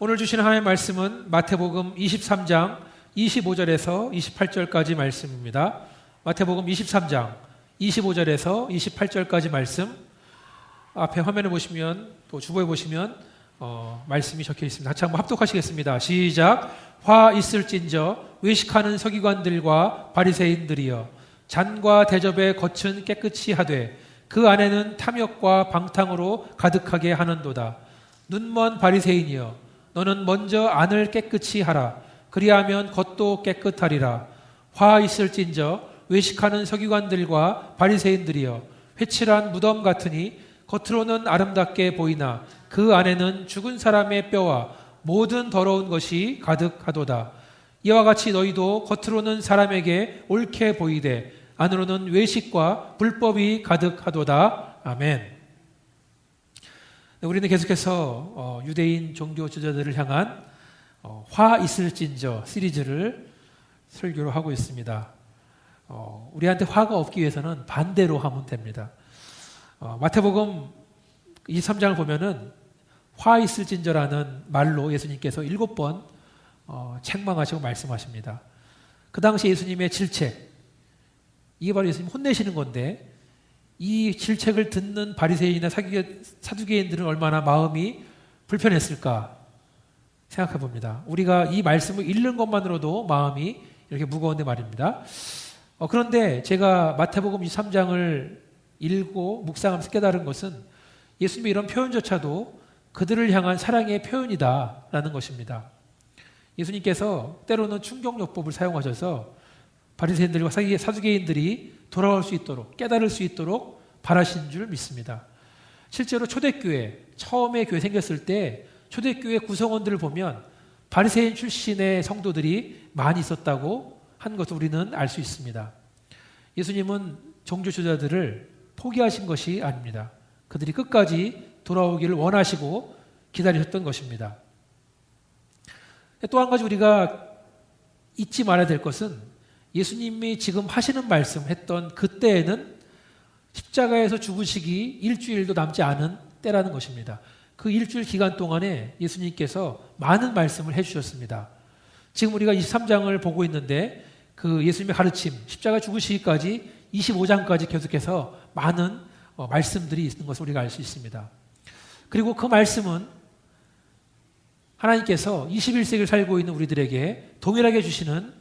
오늘 주신 하나님의 말씀은 마태복음 23장 25절에서 28절까지 말씀입니다. 마태복음 23장 25절에서 28절까지 말씀, 앞에 화면에 보시면 또 주보에 보시면 말씀이 적혀 있습니다. 같이 한번 합독하시겠습니다. 시작. 화 있을진저 외식하는 서기관들과 바리새인들이여, 잔과 대접에 겉은 깨끗이 하되 그 안에는 탐욕과 방탕으로 가득하게 하는도다. 눈먼 바리새인이여, 너는 먼저 안을 깨끗이 하라. 그리하면 겉도 깨끗하리라. 화 있을진저 외식하는 서기관들과 바리새인들이여, 회칠한 무덤 같으니 겉으로는 아름답게 보이나 그 안에는 죽은 사람의 뼈와 모든 더러운 것이 가득하도다. 이와 같이 너희도 겉으로는 사람에게 옳게 보이되 안으로는 외식과 불법이 가득하도다. 아멘. 네, 우리는 계속해서 유대인 종교 지도자들을 향한 화 있을진저 시리즈를 설교를 하고 있습니다. 우리한테 화가 없기 위해서는 반대로 하면 됩니다. 마태복음 23장을 보면은 화 있을진저라는 말로 예수님께서 7번 책망하시고 말씀하십니다. 그 당시 예수님의 질책, 이게 바로 예수님 혼내시는 건데, 이 질책을 듣는 바리새인이나 사두개인들은 얼마나 마음이 불편했을까 생각해 봅니다. 우리가 이 말씀을 읽는 것만으로도 마음이 이렇게 무거운데 말입니다. 그런데 제가 마태복음 23장을 읽고 묵상하면서 깨달은 것은 예수님의 이런 표현조차도 그들을 향한 사랑의 표현이다라는 것입니다. 예수님께서 때로는 충격요법을 사용하셔서 바리새인들과 사두개인들이 돌아올 수 있도록, 깨달을 수 있도록 바라신 줄 믿습니다. 실제로 초대교회, 처음에 교회 생겼을 때 초대교회 구성원들을 보면 바리새인 출신의 성도들이 많이 있었다고 한 것을 우리는 알 수 있습니다. 예수님은 종교 지도자들을 포기하신 것이 아닙니다. 그들이 끝까지 돌아오기를 원하시고 기다리셨던 것입니다. 또 한 가지 우리가 잊지 말아야 될 것은, 예수님이 지금 하시는 말씀 했던 그때에는 십자가에서 죽으시기 일주일도 남지 않은 때라는 것입니다. 그 일주일 기간 동안에 예수님께서 많은 말씀을 해주셨습니다. 지금 우리가 23장을 보고 있는데 그 예수님의 가르침, 십자가 죽으시기까지 25장까지 계속해서 많은 말씀들이 있는 것을 우리가 알 수 있습니다. 그리고 그 말씀은 하나님께서 21세기를 살고 있는 우리들에게 동일하게 주시는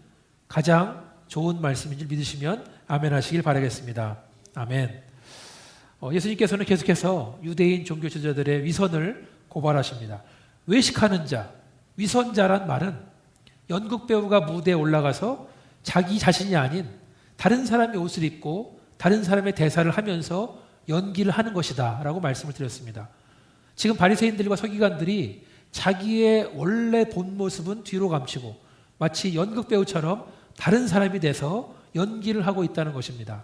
가장 좋은 말씀인 줄 믿으시면 아멘 하시길 바라겠습니다. 아멘. 예수님께서는 계속해서 유대인 종교 지도자들의 위선을 고발하십니다. 외식하는 자, 위선자란 말은 연극 배우가 무대에 올라가서 자기 자신이 아닌 다른 사람의 옷을 입고 다른 사람의 대사를 하면서 연기를 하는 것이다 라고 말씀을 드렸습니다. 지금 바리새인들과 서기관들이 자기의 원래 본 모습은 뒤로 감추고 마치 연극 배우처럼 다른 사람이 돼서 연기를 하고 있다는 것입니다.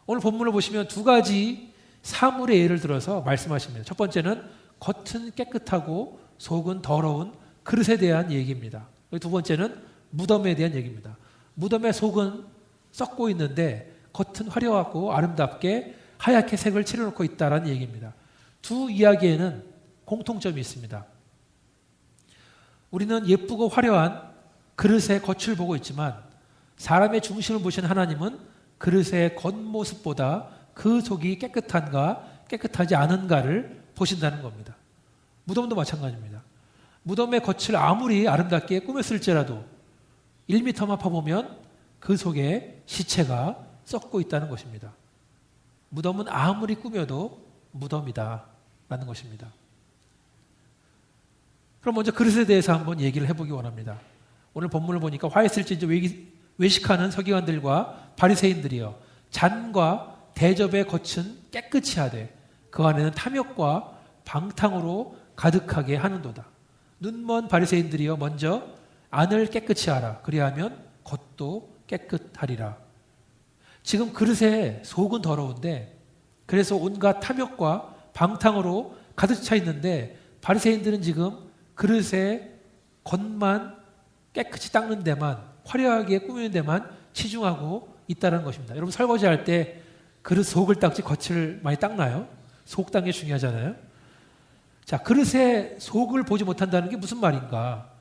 오늘 본문을 보시면 두 가지 사물의 예를 들어서 말씀하십니다. 첫 번째는 겉은 깨끗하고 속은 더러운 그릇에 대한 얘기입니다. 두 번째는 무덤에 대한 얘기입니다. 무덤의 속은 썩고 있는데 겉은 화려하고 아름답게 하얗게 색을 칠해놓고 있다는 얘기입니다. 두 이야기에는 공통점이 있습니다. 우리는 예쁘고 화려한 그릇의 겉을 보고 있지만 사람의 중심을 보시는 하나님은 그릇의 겉모습보다 그 속이 깨끗한가 깨끗하지 않은가를 보신다는 겁니다. 무덤도 마찬가지입니다. 무덤의 겉을 아무리 아름답게 꾸몄을지라도 1m만 파보면 그 속에 시체가 썩고 있다는 것입니다. 무덤은 아무리 꾸며도 무덤이다 라는 것입니다. 그럼 먼저 그릇에 대해서 한번 얘기를 해보기 원합니다. 오늘 본문을 보니까 화 있을진저 외식하는 서기관들과 바리새인들이여, 잔과 대접의 겉은 깨끗이 하되 그 안에는 탐욕과 방탕으로 가득하게 하는도다. 눈먼 바리새인들이여, 먼저 안을 깨끗이 하라. 그리하면 겉도 깨끗하리라. 지금 그릇의 속은 더러운데 그래서 온갖 탐욕과 방탕으로 가득 차 있는데 바리새인들은 지금 그릇의 겉만 깨끗이 닦는 데만, 화려하게 꾸미는 데만 치중하고 있다는 것입니다. 여러분 설거지할 때 그릇 속을 닦지 겉을 많이 닦나요? 속 닦는 게 중요하잖아요. 자, 그릇의 속을 보지 못한다는 게 무슨 말인가?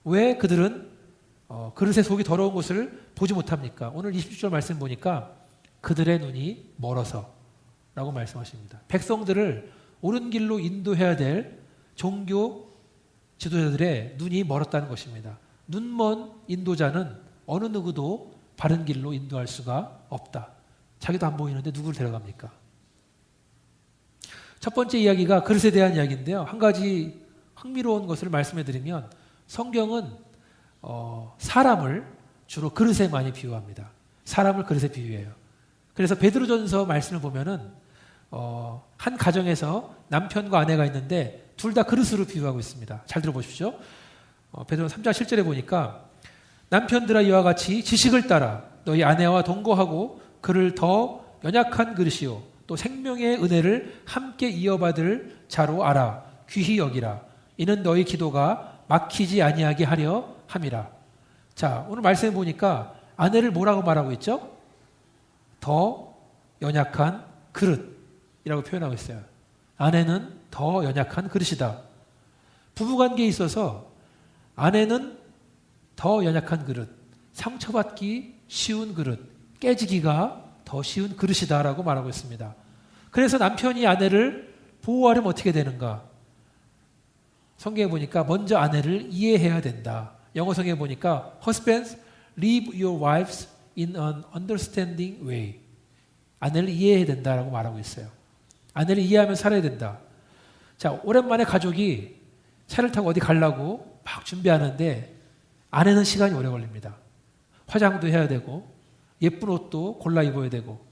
왜 그들은 그릇의 속이 더러운 것을 보지 못합니까? 오늘 26절 말씀 보니까 그들의 눈이 멀어서 라고 말씀하십니다. 백성들을 옳은 길로 인도해야 될 종교 지도자들의 눈이 멀었다는 것입니다. 눈먼 인도자는 어느 누구도 바른 길로 인도할 수가 없다. 자기도 안 보이는데 누구를 데려갑니까? 첫 번째 이야기가 그릇에 대한 이야기인데요. 한 가지 흥미로운 것을 말씀해 드리면 성경은 사람을 주로 그릇에 많이 비유합니다. 사람을 그릇에 비유해요. 그래서 베드로전서 말씀을 보면은 한 가정에서 남편과 아내가 있는데 둘 다 그릇으로 비유하고 있습니다. 잘 들어보십시오. 베드로전 3장 7절에 보니까 남편들아 이와 같이 지식을 따라 너희 아내와 동거하고 그를 더 연약한 그릇이요 또 생명의 은혜를 함께 이어받을 자로 알아 귀히 여기라 이는 너희 기도가 막히지 아니하게 하려 함이라. 자, 오늘 말씀해 보니까 아내를 뭐라고 말하고 있죠? 더 연약한 그릇이라고 표현하고 있어요. 아내는 더 연약한 그릇이다. 부부관계에 있어서 아내는 더 연약한 그릇, 상처받기 쉬운 그릇, 깨지기가 더 쉬운 그릇이다라고 말하고 있습니다. 그래서 남편이 아내를 보호하려면 어떻게 되는가? 성경에 보니까 먼저 아내를 이해해야 된다. 영어 성경에 보니까 Husbands, leave your wives in an understanding way. 아내를 이해해야 된다라고 말하고 있어요. 아내를 이해하면 살아야 된다. 자, 오랜만에 가족이 차를 타고 어디 가려고 막 준비하는데 아내는 시간이 오래 걸립니다. 화장도 해야 되고 예쁜 옷도 골라 입어야 되고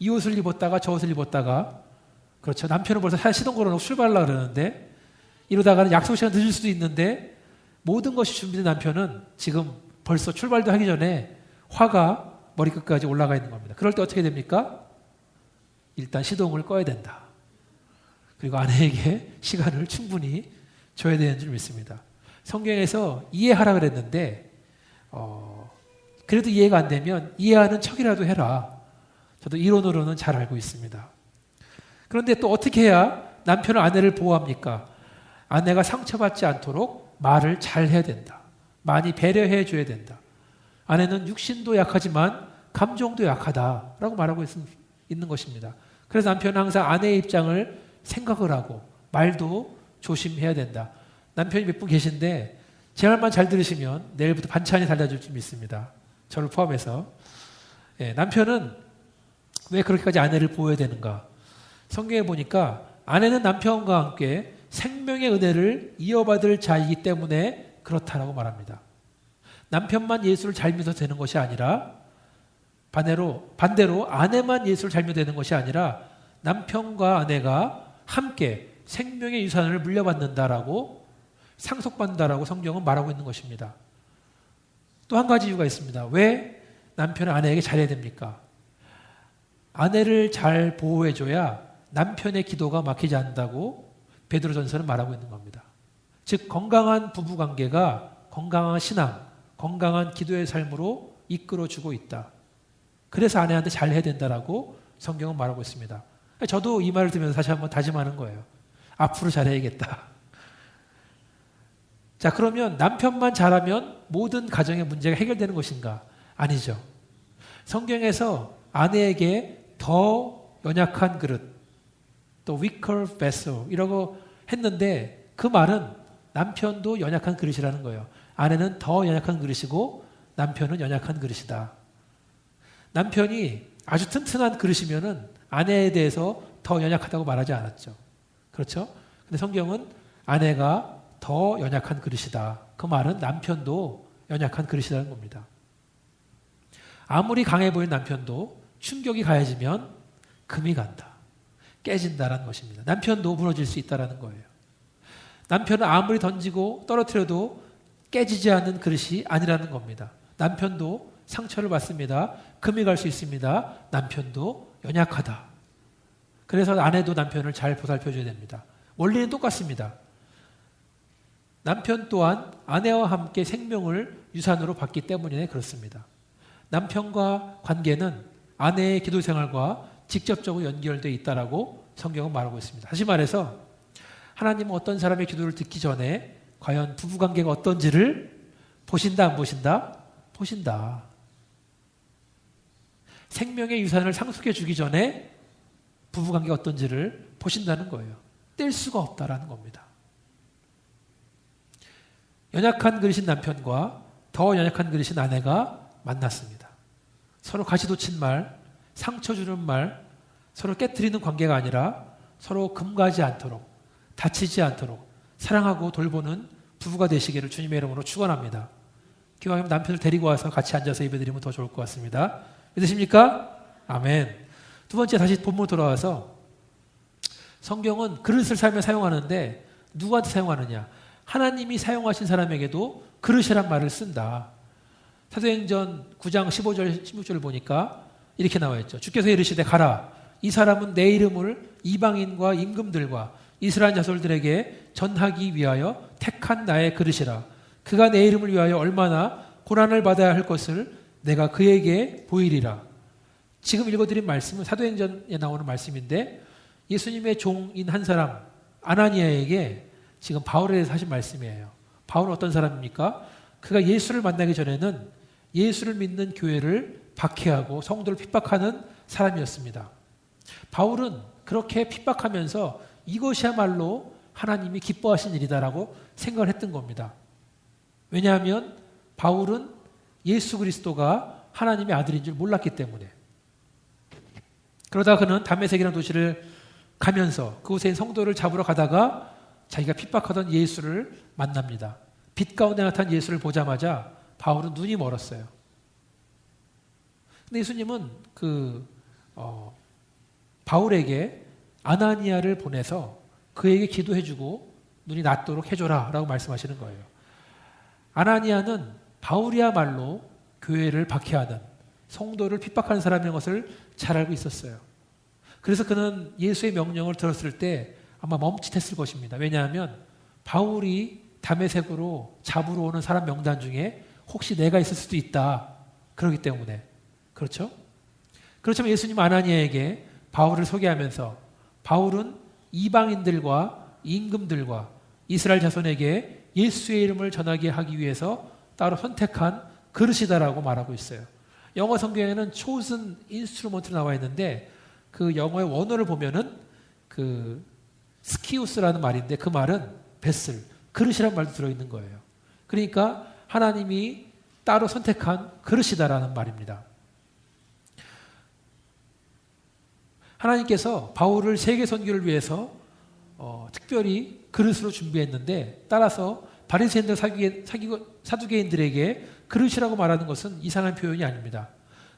이 옷을 입었다가 저 옷을 입었다가 그렇죠. 남편은 벌써 차 시동 걸어놓고 출발하려고 그러는데 이러다가는 약속 시간 늦을 수도 있는데 모든 것이 준비된 남편은 지금 벌써 출발도 하기 전에 화가 머리끝까지 올라가 있는 겁니다. 그럴 때 어떻게 됩니까? 일단 시동을 꺼야 된다. 그리고 아내에게 시간을 충분히 줘야 되는 줄 믿습니다. 성경에서 이해하라 그랬는데 그래도 이해가 안 되면 이해하는 척이라도 해라. 저도 이론으로는 잘 알고 있습니다. 그런데 또 어떻게 해야 남편은 아내를 보호합니까? 아내가 상처받지 않도록 말을 잘 해야 된다. 많이 배려해 줘야 된다. 아내는 육신도 약하지만 감정도 약하다라고 말하고 있는 것입니다. 그래서 남편은 항상 아내의 입장을 생각을 하고 말도 조심해야 된다. 남편이 몇 분 계신데 제 말만 잘 들으시면 내일부터 반찬이 달라질 줄 믿습니다. 저를 포함해서. 남편은 왜 그렇게까지 아내를 보호해야 되는가? 성경에 보니까 아내는 남편과 함께 생명의 은혜를 이어받을 자이기 때문에 그렇다라고 말합니다. 남편만 예수를 잘 믿어도 되는 것이 아니라 반대로 아내만 예수를 잘 믿어도 되는 것이 아니라 남편과 아내가 함께 생명의 유산을 물려받는다라고 상속받는다라고 성경은 말하고 있는 것입니다. 또 한 가지 이유가 있습니다. 왜 남편은 아내에게 잘해야 됩니까? 아내를 잘 보호해줘야 남편의 기도가 막히지 않는다고 베드로전서는 말하고 있는 겁니다. 즉 건강한 부부관계가 건강한 신앙, 건강한 기도의 삶으로 이끌어주고 있다. 그래서 아내한테 잘해야 된다라고 성경은 말하고 있습니다. 저도 이 말을 들으면서 다시 한번 다짐하는 거예요. 앞으로 잘해야겠다. 자, 그러면 남편만 잘하면 모든 가정의 문제가 해결되는 것인가? 아니죠. 성경에서 아내에게 더 연약한 그릇, 또 weaker vessel 이라고 했는데 그 말은 남편도 연약한 그릇이라는 거예요. 아내는 더 연약한 그릇이고 남편은 연약한 그릇이다. 남편이 아주 튼튼한 그릇이면은 아내에 대해서 더 연약하다고 말하지 않았죠. 그렇죠? 근데 성경은 아내가 더 연약한 그릇이다. 그 말은 남편도 연약한 그릇이라는 겁니다. 아무리 강해 보이는 남편도 충격이 가해지면 금이 간다. 깨진다라는 것입니다. 남편도 무너질 수 있다라는 거예요. 남편은 아무리 던지고 떨어뜨려도 깨지지 않는 그릇이 아니라는 겁니다. 남편도 상처를 받습니다. 금이 갈 수 있습니다. 남편도 연약하다. 그래서 아내도 남편을 잘 보살펴줘야 됩니다. 원리는 똑같습니다. 남편 또한 아내와 함께 생명을 유산으로 받기 때문에 그렇습니다. 남편과 관계는 아내의 기도 생활과 직접적으로 연결되어 있다라고 성경은 말하고 있습니다. 다시 말해서 하나님은 어떤 사람의 기도를 듣기 전에 과연 부부관계가 어떤지를 보신다, 안 보신다? 보신다. 생명의 유산을 상속해 주기 전에 부부관계가 어떤지를 보신다는 거예요. 뗄 수가 없다라는 겁니다. 연약한 그릇인 남편과 더 연약한 그릇인 아내가 만났습니다. 서로 가시돋친 말, 상처 주는 말, 서로 깨트리는 관계가 아니라 서로 금가지 않도록, 다치지 않도록 사랑하고 돌보는 부부가 되시기를 주님의 이름으로 축원합니다. 기왕이면 남편을 데리고 와서 같이 앉아서 예배드리면 더 좋을 것 같습니다. 믿으십니까? 아멘. 두 번째, 다시 본문 돌아와서 성경은 그릇을 살며 사용하는데 누구한테 사용하느냐? 하나님이 사용하신 사람에게도 그릇이란 말을 쓴다. 사도행전 9장 15절 16절을 보니까 이렇게 나와 있죠. 주께서 이르시되 가라. 이 사람은 내 이름을 이방인과 임금들과 이스라엘 자손들에게 전하기 위하여 택한 나의 그릇이라. 그가 내 이름을 위하여 얼마나 고난을 받아야 할 것을 내가 그에게 보이리라. 지금 읽어드린 말씀은 사도행전에 나오는 말씀인데 예수님의 종인 한 사람 아나니아에게 지금 바울에 대해서 하신 말씀이에요. 바울은 어떤 사람입니까? 그가 예수를 만나기 전에는 예수를 믿는 교회를 박해하고 성도를 핍박하는 사람이었습니다. 바울은 그렇게 핍박하면서 이것이야말로 하나님이 기뻐하신 일이다라고 생각을 했던 겁니다. 왜냐하면 바울은 예수 그리스도가 하나님의 아들인 줄 몰랐기 때문에. 그러다 그는 다메섹이라는 도시를 가면서 그곳에 성도를 잡으러 가다가 자기가 핍박하던 예수를 만납니다. 빛 가운데 나타난 예수를 보자마자 바울은 눈이 멀었어요. 근데 예수님은 바울에게 아나니아를 보내서 그에게 기도해주고 눈이 낫도록 해줘라 라고 말씀하시는 거예요. 아나니아는 바울이야말로 교회를 박해하는 성도를 핍박하는 사람인 것을 잘 알고 있었어요. 그래서 그는 예수의 명령을 들었을 때 아마 멈칫했을 것입니다. 왜냐하면 바울이 다메섹으로 잡으러 오는 사람 명단 중에 혹시 내가 있을 수도 있다. 그렇기 때문에. 그렇죠? 그렇지만 예수님 아나니아에게 바울을 소개하면서 바울은 이방인들과 임금들과 이스라엘 자손에게 예수의 이름을 전하게 하기 위해서 따로 선택한 그릇이다라고 말하고 있어요. 영어 성경에는 chosen instrument로 나와 있는데 그 영어의 원어를 보면은 그 스키우스라는 말인데 그 말은 베슬, 그릇이란 말도 들어있는 거예요. 그러니까 하나님이 따로 선택한 그릇이다라는 말입니다. 하나님께서 바울을 세계 선교를 위해서 특별히 그릇으로 준비했는데 따라서 바리새인들 사두개인들에게 그릇이라고 말하는 것은 이상한 표현이 아닙니다.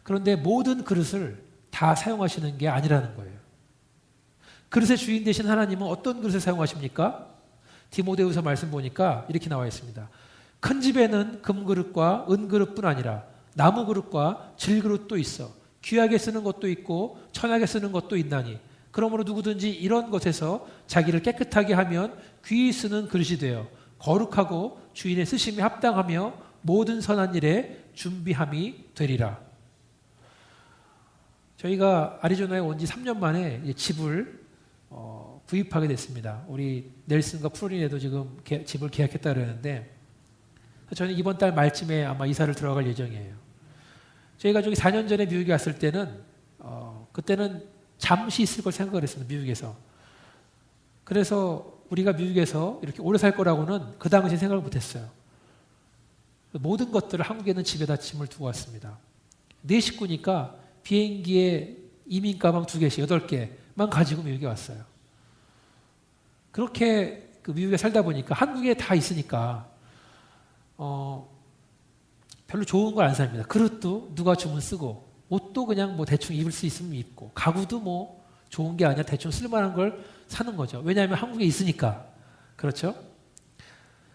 그런데 모든 그릇을 다 사용하시는 게 아니라는 거예요. 그릇의 주인 되신 하나님은 어떤 그릇을 사용하십니까? 디모데후서 말씀 보니까 이렇게 나와 있습니다. 큰 집에는 금그릇과 은그릇뿐 아니라 나무그릇과 질그릇도 있어 귀하게 쓰는 것도 있고 천하게 쓰는 것도 있나니 그러므로 누구든지 이런 것에서 자기를 깨끗하게 하면 귀히 쓰는 그릇이 되어 거룩하고 주인의 쓰심에 합당하며 모든 선한 일에 준비함이 되리라. 저희가 아리조나에 온 지 3년 만에 집을 구입하게 됐습니다. 우리 넬슨과 프로린에도 지금 집을 계약했다 그러는데 저는 이번 달 말쯤에 아마 이사를 들어갈 예정이에요. 저희 가족이 4년 전에 미국에 왔을 때는 그때는 잠시 있을 걸 생각을 했습니다. 미국에서. 그래서 우리가 미국에서 이렇게 오래 살 거라고는 그 당시에 생각을 못했어요. 모든 것들을 한국에는 집에다 짐을 두고 왔습니다. 4식구니까 비행기에 이민 가방 2개씩 8개만 가지고 미국에 왔어요. 그렇게 미국에 살다 보니까 한국에 다 있으니까 별로 좋은 걸 안 삽니다. 그릇도 누가 주면 쓰고 옷도 그냥 뭐 대충 입을 수 있으면 입고 가구도 뭐 좋은 게 아니라 대충 쓸만한 걸 사는 거죠. 왜냐하면 한국에 있으니까. 그렇죠?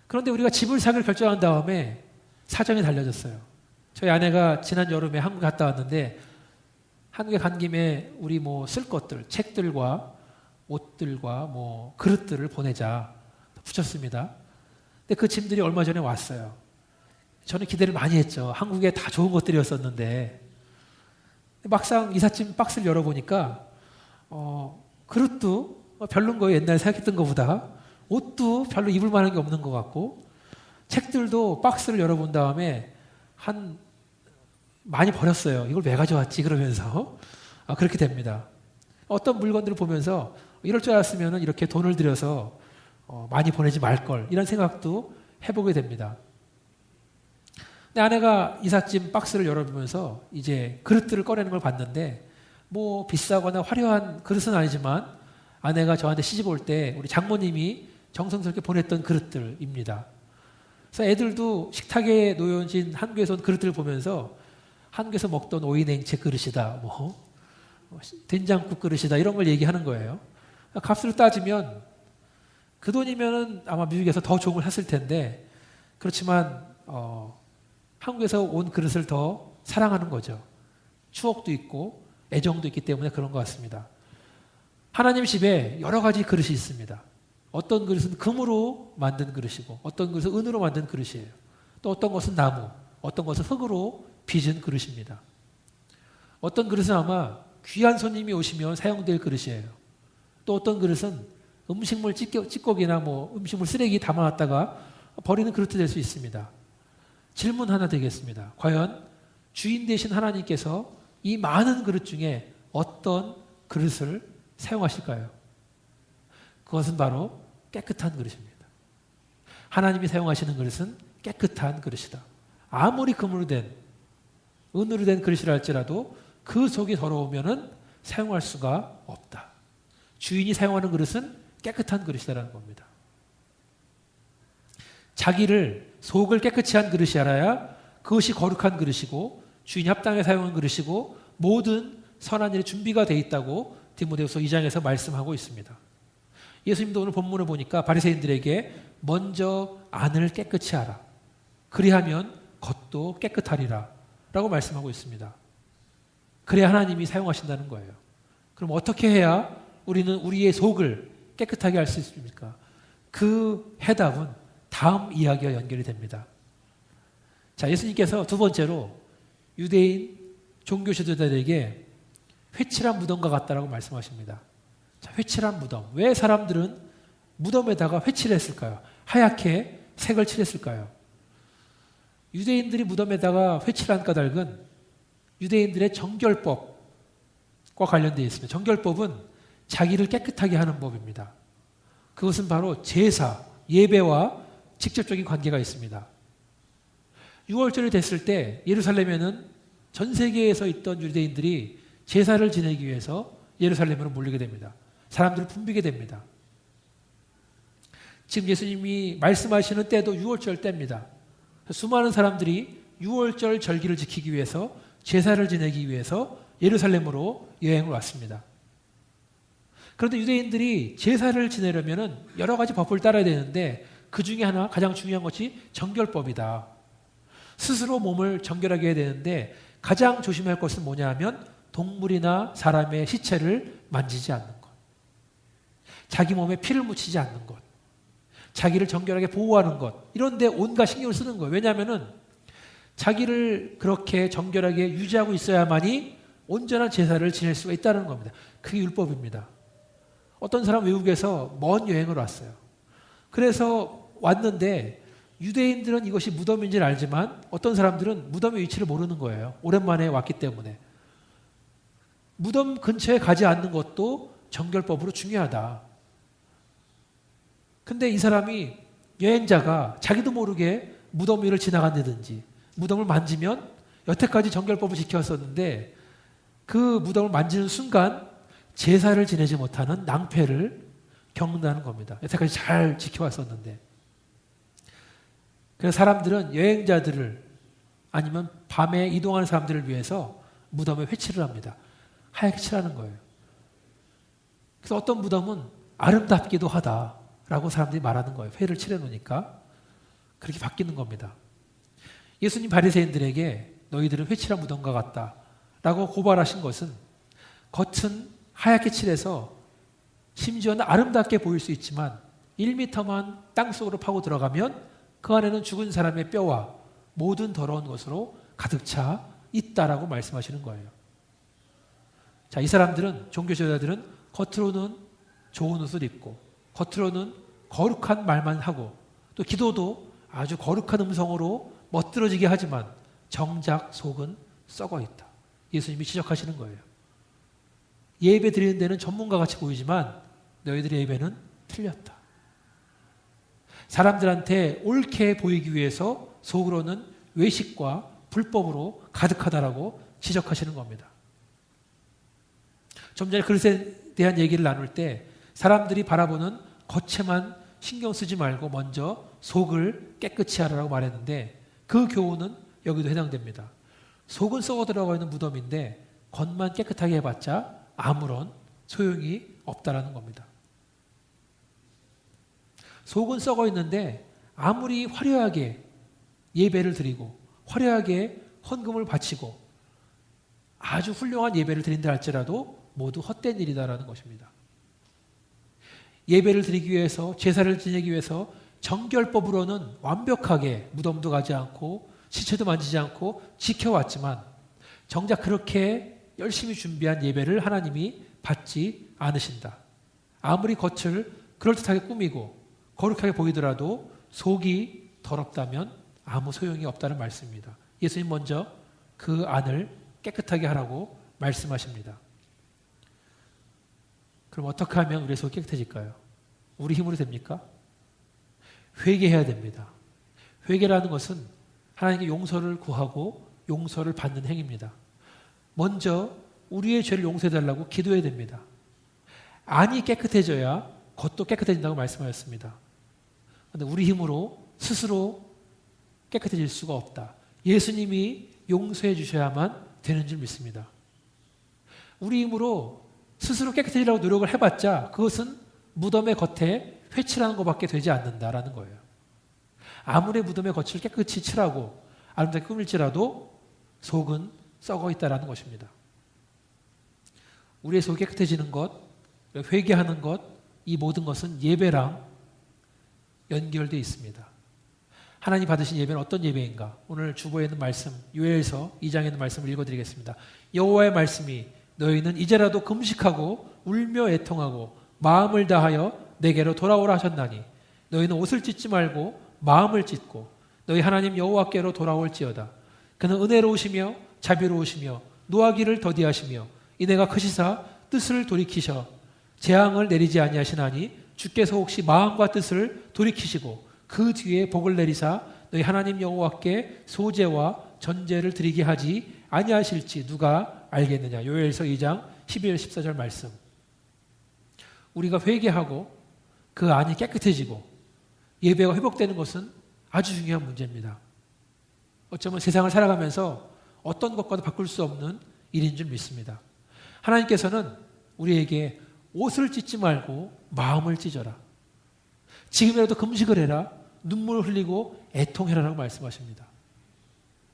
그런데 우리가 집을 사기로 결정한 다음에 사정이 달라졌어요. 저희 아내가 지난 여름에 한국에 갔다 왔는데 한국에 간 김에 우리 뭐 쓸 것들, 책들과 옷들과 뭐 그릇들을 보내자 붙였습니다. 근데 그 짐들이 얼마 전에 왔어요. 저는 기대를 많이 했죠. 한국에 다 좋은 것들이었었는데 막상 이삿짐 박스를 열어보니까 그릇도 별론 거예요. 옛날에 생각했던 것보다 옷도 별로 입을 만한 게 없는 것 같고 책들도 박스를 열어본 다음에 많이 버렸어요. 이걸 왜 가져왔지? 그러면서 그렇게 됩니다. 어떤 물건들을 보면서 이럴 줄 알았으면 이렇게 돈을 들여서 많이 보내지 말걸 이런 생각도 해보게 됩니다. 근데 아내가 이삿짐 박스를 열어보면서 이제 그릇들을 꺼내는 걸 봤는데 뭐 비싸거나 화려한 그릇은 아니지만 아내가 저한테 시집 올 때 우리 장모님이 정성스럽게 보냈던 그릇들입니다. 그래서 애들도 식탁에 놓여진 한국에서 온 그릇들을 보면서 한국에서 먹던 오이냉채 그릇이다, 뭐 된장국 그릇이다 이런 걸 얘기하는 거예요. 값을 따지면 그 돈이면은 아마 미국에서 더 좋은 걸 샀을 텐데 그렇지만 한국에서 온 그릇을 더 사랑하는 거죠. 추억도 있고 애정도 있기 때문에 그런 것 같습니다. 하나님 집에 여러 가지 그릇이 있습니다. 어떤 그릇은 금으로 만든 그릇이고 어떤 그릇은 은으로 만든 그릇이에요. 또 어떤 것은 나무, 어떤 것은 흙으로 빚은 그릇입니다. 어떤 그릇은 아마 귀한 손님이 오시면 사용될 그릇이에요. 또 어떤 그릇은 음식물 찌꺼기나 뭐 음식물 쓰레기 담아놨다가 버리는 그릇도 될 수 있습니다. 질문 하나 드리겠습니다. 과연 주인 되신 하나님께서 이 많은 그릇 중에 어떤 그릇을 사용하실까요? 그것은 바로 깨끗한 그릇입니다. 하나님이 사용하시는 그릇은 깨끗한 그릇이다. 아무리 금으로 된, 은으로 된 그릇이라 할지라도 그 속이 더러우면은 사용할 수가 없다. 주인이 사용하는 그릇은 깨끗한 그릇이라는 겁니다. 자기를 속을 깨끗이 한 그릇이 알아야 그것이 거룩한 그릇이고 주인이 합당하게 사용한 그릇이고 모든 선한 일의 준비가 되어 있다고 디모데후서 2장에서 말씀하고 있습니다. 예수님도 오늘 본문을 보니까 바리새인들에게 먼저 안을 깨끗이 하라. 그리하면 겉도 깨끗하리라 라고 말씀하고 있습니다. 그래야 하나님이 사용하신다는 거예요. 그럼 어떻게 해야 우리는 우리의 속을 깨끗하게 할 수 있습니까? 그 해답은 다음 이야기와 연결이 됩니다. 자, 예수님께서 두 번째로 유대인 종교 지도자들에게 회칠한 무덤과 같다라고 말씀하십니다. 자, 회칠한 무덤. 왜 사람들은 무덤에다가 회칠을 했을까요? 하얗게 색을 칠했을까요? 유대인들이 무덤에다가 회칠한 까닭은 유대인들의 정결법과 관련되어 있습니다. 정결법은 자기를 깨끗하게 하는 법입니다. 그것은 바로 제사, 예배와 직접적인 관계가 있습니다. 6월절이 됐을 때 예루살렘에는 전 세계에서 있던 유대인들이 제사를 지내기 위해서 예루살렘으로 몰리게 됩니다. 사람들을 붐비게 됩니다. 지금 예수님이 말씀하시는 때도 6월절 때입니다. 수많은 사람들이 6월절 절기를 지키기 위해서 제사를 지내기 위해서 예루살렘으로 여행을 왔습니다. 그런데 유대인들이 제사를 지내려면 여러 가지 법을 따라야 되는데 그 중에 하나 가장 중요한 것이 정결법이다. 스스로 몸을 정결하게 해야 되는데 가장 조심할 것은 뭐냐 하면 동물이나 사람의 시체를 만지지 않는 것. 자기 몸에 피를 묻히지 않는 것. 자기를 정결하게 보호하는 것. 이런 데 온갖 신경을 쓰는 거예요. 왜냐하면 자기를 그렇게 정결하게 유지하고 있어야만이 온전한 제사를 지낼 수가 있다는 겁니다. 그게 율법입니다. 어떤 사람 외국에서 먼 여행을 왔어요. 그래서 왔는데 유대인들은 이것이 무덤인지를 알지만 어떤 사람들은 무덤의 위치를 모르는 거예요. 오랜만에 왔기 때문에. 무덤 근처에 가지 않는 것도 정결법으로 중요하다. 근데 이 사람이 여행자가 자기도 모르게 무덤 위를 지나간다든지 무덤을 만지면 여태까지 정결법을 지켰었는데 그 무덤을 만지는 순간 제사를 지내지 못하는 낭패를 겪는다는 겁니다. 여태까지 잘 지켜왔었는데. 그래서 사람들은 여행자들을 아니면 밤에 이동하는 사람들을 위해서 무덤에 회칠을 합니다. 하얗게 칠하는 거예요. 그래서 어떤 무덤은 아름답기도 하다라고 사람들이 말하는 거예요. 회를 칠해 놓으니까 그렇게 바뀌는 겁니다. 예수님 바리새인들에게 너희들은 회칠한 무덤과 같다라고 고발하신 것은 겉은 하얗게 칠해서 심지어는 아름답게 보일 수 있지만 1m만 땅속으로 파고 들어가면 그 안에는 죽은 사람의 뼈와 모든 더러운 것으로 가득 차 있다라고 말씀하시는 거예요. 자, 이 사람들은 종교 지도자들은 겉으로는 좋은 옷을 입고 겉으로는 거룩한 말만 하고 또 기도도 아주 거룩한 음성으로 멋들어지게 하지만 정작 속은 썩어 있다. 예수님이 지적하시는 거예요. 예배 드리는 데는 전문가 같이 보이지만 너희들의 예배는 틀렸다. 사람들한테 옳게 보이기 위해서 속으로는 외식과 불법으로 가득하다라고 지적하시는 겁니다. 좀 전에 그릇에 대한 얘기를 나눌 때 사람들이 바라보는 겉에만 신경 쓰지 말고 먼저 속을 깨끗이 하라고 말했는데 그 교훈은 여기도 해당됩니다. 속은 썩어 들어가 있는 무덤인데 겉만 깨끗하게 해봤자 아무런 소용이 없다라는 겁니다. 속은 썩어 있는데 아무리 화려하게 예배를 드리고 화려하게 헌금을 바치고 아주 훌륭한 예배를 드린다 할지라도 모두 헛된 일이다라는 것입니다. 예배를 드리기 위해서 제사를 지내기 위해서 정결법으로는 완벽하게 무덤도 가지 않고 시체도 만지지 않고 지켜왔지만 정작 그렇게 열심히 준비한 예배를 하나님이 받지 않으신다. 아무리 겉을 그럴듯하게 꾸미고 거룩하게 보이더라도 속이 더럽다면 아무 소용이 없다는 말씀입니다. 예수님 먼저 그 안을 깨끗하게 하라고 말씀하십니다. 그럼 어떻게 하면 우리의 속이 깨끗해질까요? 우리 힘으로 됩니까? 회개해야 됩니다. 회개라는 것은 하나님께 용서를 구하고 용서를 받는 행위입니다. 먼저 우리의 죄를 용서해달라고 기도해야 됩니다. 안이 깨끗해져야 겉도 깨끗해진다고 말씀하셨습니다. 그런데 우리 힘으로 스스로 깨끗해질 수가 없다. 예수님이 용서해 주셔야만 되는 줄 믿습니다. 우리 힘으로 스스로 깨끗해지려고 노력을 해봤자 그것은 무덤의 겉에 회칠하는 것밖에 되지 않는다라는 거예요. 아무리 무덤의 겉을 깨끗이 칠하고 아름답게 꾸밀지라도 속은 썩어 있다라는 것입니다. 우리의 속이 깨끗해지는 것, 회개하는 것, 이 모든 것은 예배랑 연결되어 있습니다. 하나님 받으신 예배는 어떤 예배인가? 오늘 주보에 있는 말씀, 요엘서 2장에 있는 말씀을 읽어드리겠습니다. 여호와의 말씀이 너희는 이제라도 금식하고 울며 애통하고 마음을 다하여 내게로 돌아오라 하셨나니 너희는 옷을 찢지 말고 마음을 찢고 너희 하나님 여호와께로 돌아올지어다. 그는 은혜로우시며 자비로우시며 노하기를 더디하시며 이내가 크시사 뜻을 돌이키셔 재앙을 내리지 아니하시나니 주께서 혹시 마음과 뜻을 돌이키시고 그 뒤에 복을 내리사 너희 하나님 여호와께 소제와 전제를 드리게 하지 아니하실지 누가 알겠느냐. 요엘서 2장 12절 14절 말씀. 우리가 회개하고 그 안이 깨끗해지고 예배가 회복되는 것은 아주 중요한 문제입니다. 어쩌면 세상을 살아가면서 어떤 것과도 바꿀 수 없는 일인 줄 믿습니다. 하나님께서는 우리에게 옷을 찢지 말고 마음을 찢어라. 지금이라도 금식을 해라. 눈물을 흘리고 애통해라라고 말씀하십니다.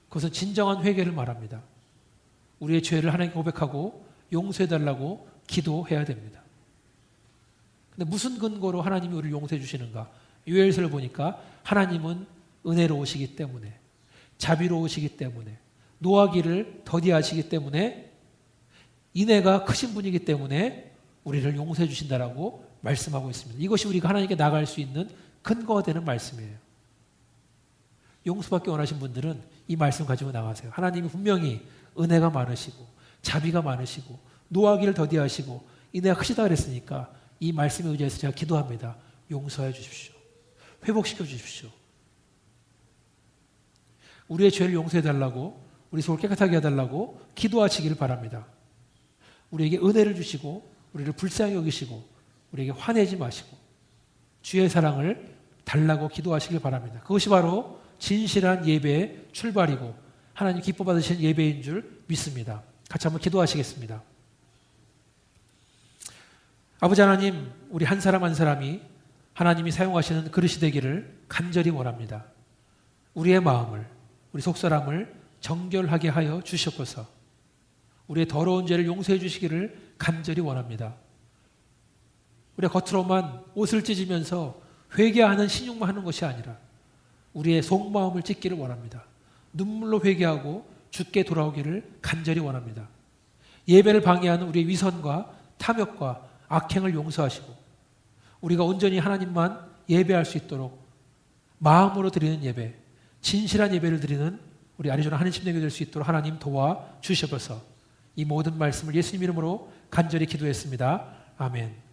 그것은 진정한 회개를 말합니다. 우리의 죄를 하나님께 고백하고 용서해달라고 기도해야 됩니다. 근데 무슨 근거로 하나님이 우리를 용서해 주시는가? 요엘서를 보니까 하나님은 은혜로우시기 때문에, 자비로우시기 때문에, 노하기를 더디하시기 때문에, 인애가 크신 분이기 때문에 우리를 용서해 주신다라고 말씀하고 있습니다. 이것이 우리가 하나님께 나갈 수 있는 근거가 되는 말씀이에요. 용서받기 원하신 분들은 이 말씀 가지고 나가세요. 하나님이 분명히 은혜가 많으시고 자비가 많으시고 노하기를 더디하시고 인애가 크시다 그랬으니까 이 말씀에 의지해서 제가 기도합니다. 용서해 주십시오. 회복시켜 주십시오. 우리의 죄를 용서해 달라고, 우리 속을 깨끗하게 해달라고 기도하시기를 바랍니다. 우리에게 은혜를 주시고 우리를 불쌍히 여기시고 우리에게 화내지 마시고 주의 사랑을 달라고 기도하시길 바랍니다. 그것이 바로 진실한 예배의 출발이고 하나님 기뻐 받으시는 예배인 줄 믿습니다. 같이 한번 기도하시겠습니다. 아버지 하나님, 우리 한 사람 한 사람이 하나님이 사용하시는 그릇이 되기를 간절히 원합니다. 우리의 마음을, 우리 속사람을 정결하게 하여 주시옵소서. 우리의 더러운 죄를 용서해 주시기를 간절히 원합니다. 우리가 겉으로만 옷을 찢으면서 회개하는 신용만 하는 것이 아니라 우리의 속마음을 찢기를 원합니다. 눈물로 회개하고 주께 돌아오기를 간절히 원합니다. 예배를 방해하는 우리의 위선과 탐욕과 악행을 용서하시고 우리가 온전히 하나님만 예배할 수 있도록 마음으로 드리는 예배, 진실한 예배를 드리는 우리 아리조나 한인심령이 될 수 있도록 하나님 도와 주셔서 이 모든 말씀을 예수님 이름으로 간절히 기도했습니다. 아멘.